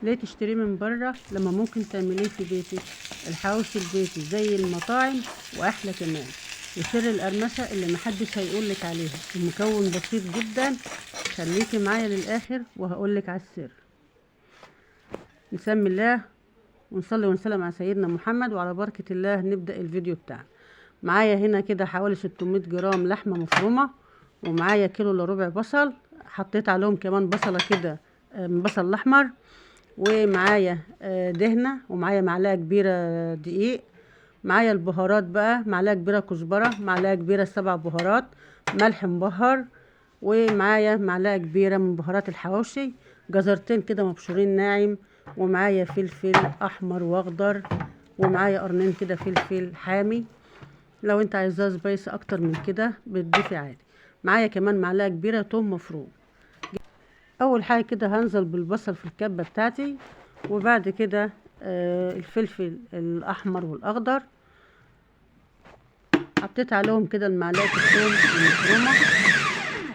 ليه تشتريه من بره لما ممكن تعمليه في بيتك؟ الحواوشي البيتي زي المطاعم واحلى كمان، وسر القرمشة اللي محدش هيقولك عليها. المكون بسيط جدا، خليكي معايا للاخر وهقولك على السر. نسمي الله ونصلي ونسلم على سيدنا محمد، وعلى بركة الله نبدأ الفيديو بتاعنا. معايا هنا كده حوالي 600 جرام لحمة مفرومة، ومعايا كيلو الا ربع بصل، حطيت عليهم كمان بصلة كده من بصل الاحمر، ومعايا دهنة، ومعايا معلقة كبيرة دقيق. معايا البهارات بقى، معلقة كبيرة كزبرة، معلقة كبيرة 7 بهارات، ملح مبهر، ومعايا معلقة كبيرة من بهارات الحواوشي، جزرتين كده مبشورين ناعم، ومعايا فلفل احمر واخضر، ومعايا قرنين كده فلفل حامي. لو انت عايزاه سبايس اكتر من كده بتضيفي عادي. معايا كمان معلقة كبيرة توم مفروم. اول حاجة كده هنزل بالبصل في الكبة بتاعتي، وبعد كده الفلفل الاحمر والاخضر، حطيت عليهم كده معلقة الثوم المفرومة.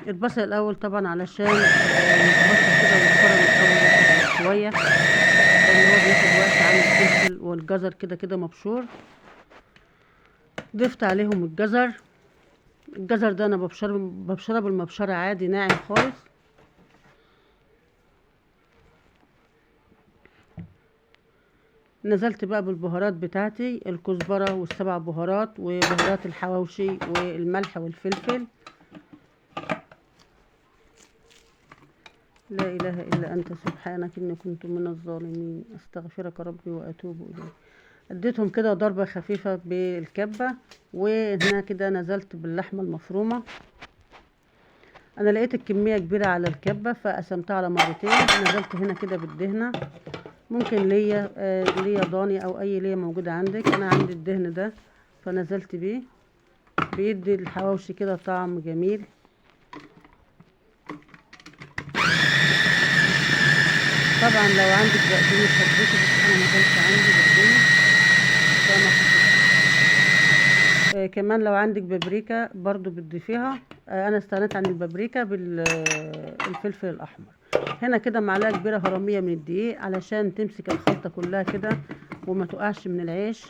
البصل الاول طبعا علشان يتبصل كده ويتفرم الاول شوية، لان هو بياخد وقت عن الفلفل والجزر كده مبشور. ضفت عليهم الجزر. الجزر ده انا ببشره بالمبشرة عادي ناعم خالص. نزلت بقى بالبهارات بتاعتي، الكزبرة والسبع بهارات وبهارات الحواوشي والملح والفلفل. لا اله الا انت سبحانك اني كنت من الظالمين، استغفرك ربي واتوب اليه. اديتهم كده ضربة خفيفة بالكبة، وهنا كده نزلت باللحمة المفرومة. انا لقيت الكمية كبيرة على الكبة فقسمتها على مرتين. نزلت هنا كده بالدهنة، ممكن ليا ضاني او اي ليا موجودة عندك، انا عندي الدهن ده فنزلت بيه، بيدي الحواوشي كده طعم جميل. طبعا لو عندك بقدونس هتضيفي، بس انا ما كانش عندي بقدونس فما حطيتش. كمان لو عندك بابريكا برضو بتضيفيها. انا استغنيت عن البابريكا بالفلفل الاحمر. هنا كده معلقه كبيره هرميه من الدقيق علشان تمسك الخلطه كلها كده وما تقعش من العيش.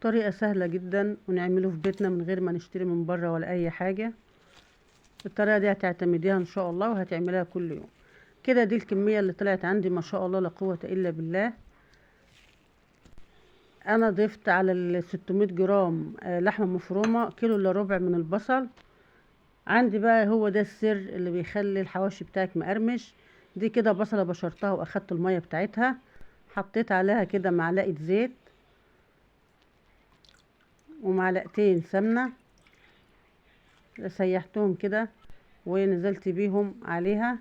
طريقه سهله جدا ونعمله في بيتنا من غير ما نشتري من بره ولا اي حاجه. الطريقه دي هتعتمديها ان شاء الله وهتعمليها كل يوم. كده دي الكميه اللي طلعت عندي ما شاء الله لا قوه الا بالله. انا ضفت على ال 600 جرام لحمه مفرومه كيلو الا ربع من البصل. عندي بقى هو ده السر اللي بيخلي الحواوشي بتاعك مقرمش. دي كده بصله بشرتها واخدت الميه بتاعتها، حطيت عليها كده معلقه زيت ومعلقتين سمنه، سيحتهم كده ونزلت بيهم عليها.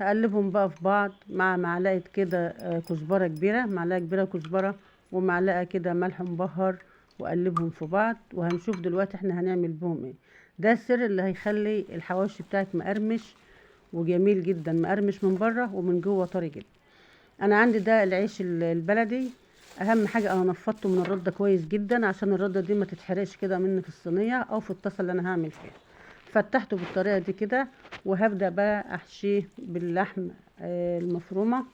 هقلبهم بقى في بعض مع معلقه كده كزبره كبيره، معلقه كبيره كزبره، ومعلقه كده ملح مبهر، وقلبهم في بعض. وهنشوف دلوقتي احنا هنعمل بهم ايه. ده السر اللي هيخلي الحواوشي بتاعك مقرمش وجميل جدا، مقرمش من بره ومن جوه طري جدا. انا عندي ده العيش البلدي. اهم حاجه انا نفضته من الرده كويس جدا عشان الرده دي ما تتحرقش كده مني في الصينيه او في الطاسه اللي انا هعمل فيها. فتحته بالطريقه دي كده، وهبدا بقى احشيه باللحم المفرومه.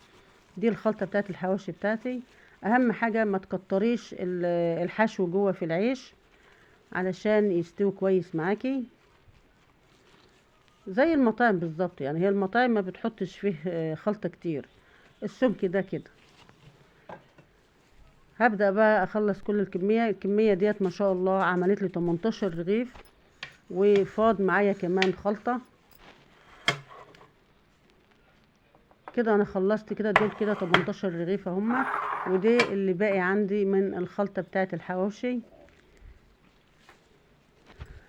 دي الخلطه بتاعت الحواوشي بتاعتي. اهم حاجه ما تكتريش الحشو جوه في العيش علشان يستوي كويس معاكي زي المطاعم بالظبط. يعني هي المطاعم ما بتحطش فيه خلطه كتير، السمك ده كده. هبدأ بقى اخلص كل الكمية ديت ما شاء الله عملت لي 18 رغيف، وفاض معايا كمان خلطة. كده انا خلصت كده دول كده 18 رغيف هما، ودي اللي باقي عندي من الخلطة بتاعه الحواوشي.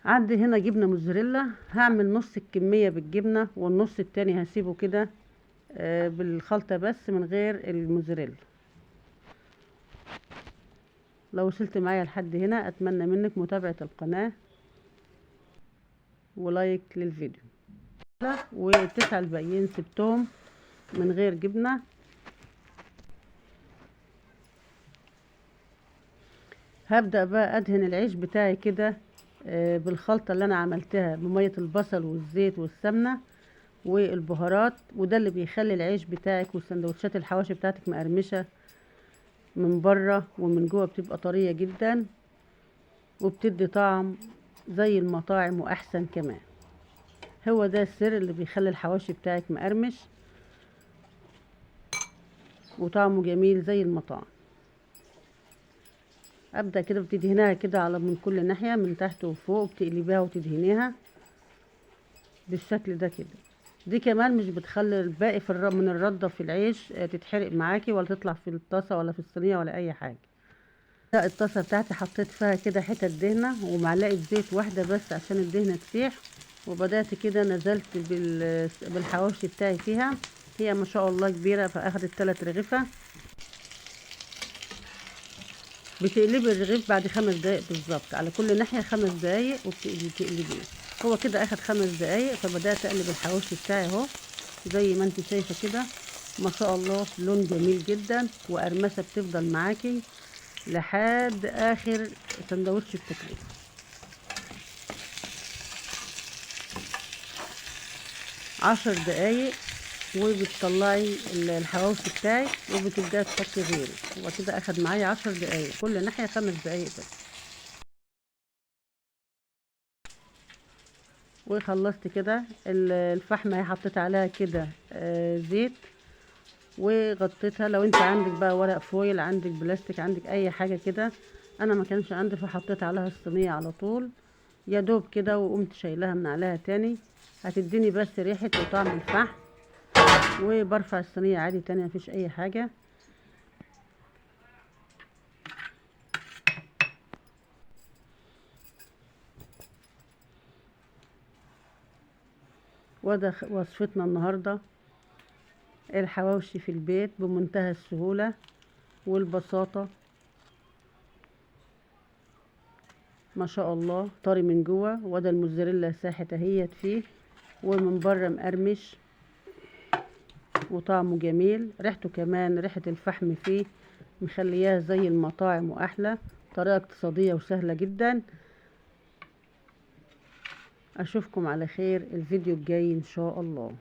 عندي هنا جبنة موزاريلا، هعمل نص الكمية بالجبنة والنص التاني هسيبه كده بالخلطة بس من غير الموزاريلا. لو وصلت معايا لحد هنا اتمنى منك متابعة القناة ولايك للفيديو، والتسعة الباقيين سبتهم من غير جبنة. هبدأ بقى ادهن العيش بتاعي كده بالخلطة اللي انا عملتها بمية البصل والزيت والسمنة والبهارات، وده اللي بيخلي العيش بتاعك والسندوتشات الحواشي بتاعتك مقرمشة من بره، ومن جوه بتبقى طرية جدا، وبتدي طعم زي المطاعم واحسن كمان. هو ده السر اللي بيخلي الحواشي بتاعك مقرمش وطعمه جميل زي المطاعم. ابدا كده بتدهنيها كده على من كل ناحيه، من تحت وفوق، بتقلبيها وتدهنيها بالشكل ده كده. دي كمان مش بتخلي الباقي من الرده في العيش تتحرق معاكي، ولا تطلع في الطاسه ولا في الصينيه ولا اي حاجه. لا، الطاسه بتاعتي حطيت فيها كده حتت دهنه ومعلقه زيت واحده بس عشان الدهنه تسيح، وبدات كده نزلت بالحواوشي بتاعي فيها. هي ما شاء الله كبيره، فاخدت 3 رغيفه. بتقلبي الرغيف بعد 5 دقايق بالظبط، على كل ناحيه 5 دقايق وبتقلبيه. هو كده اخد 5 دقايق، فبدات اقلب الحواوشي بتاعي اهو زي ما انت شايفه كده. ما شاء الله لون جميل جدا، وقرمشه بتفضل معاكي لحد اخر سندوتش بتاكليه. 10 دقايق وبتطلعي الحواوشي بتاعك وبتبداي تحطي غيره. هو كده اخد معايا 10 دقايق، كل ناحيه 5 دقايق بس. وخلصت كده الفحمه حطيت عليها كده زيت وغطيتها. لو انت عندك بقى ورق فويل، عندك بلاستيك، عندك اي حاجه كده. انا ما كانش عندي، فحطيت عليها الصينيه على طول يا دوب كده، وقمت شايلها من عليها تاني. هتديني بس ريحه وطعم الفحم. وبرفع الصينيه عادي تاني، مفيش اي حاجه. وده وصفتنا النهارده، الحواوشي في البيت بمنتهى السهوله والبساطه. ما شاء الله طري من جوه، وده الموزاريلا ساحت اهيت فيه، ومن بره مقرمش وطعمه جميل. ريحته كمان ريحة الفحم فيه مخلياه زي المطاعم واحلى. طريقة اقتصادية وسهلة جدا. اشوفكم على خير الفيديو الجاي ان شاء الله.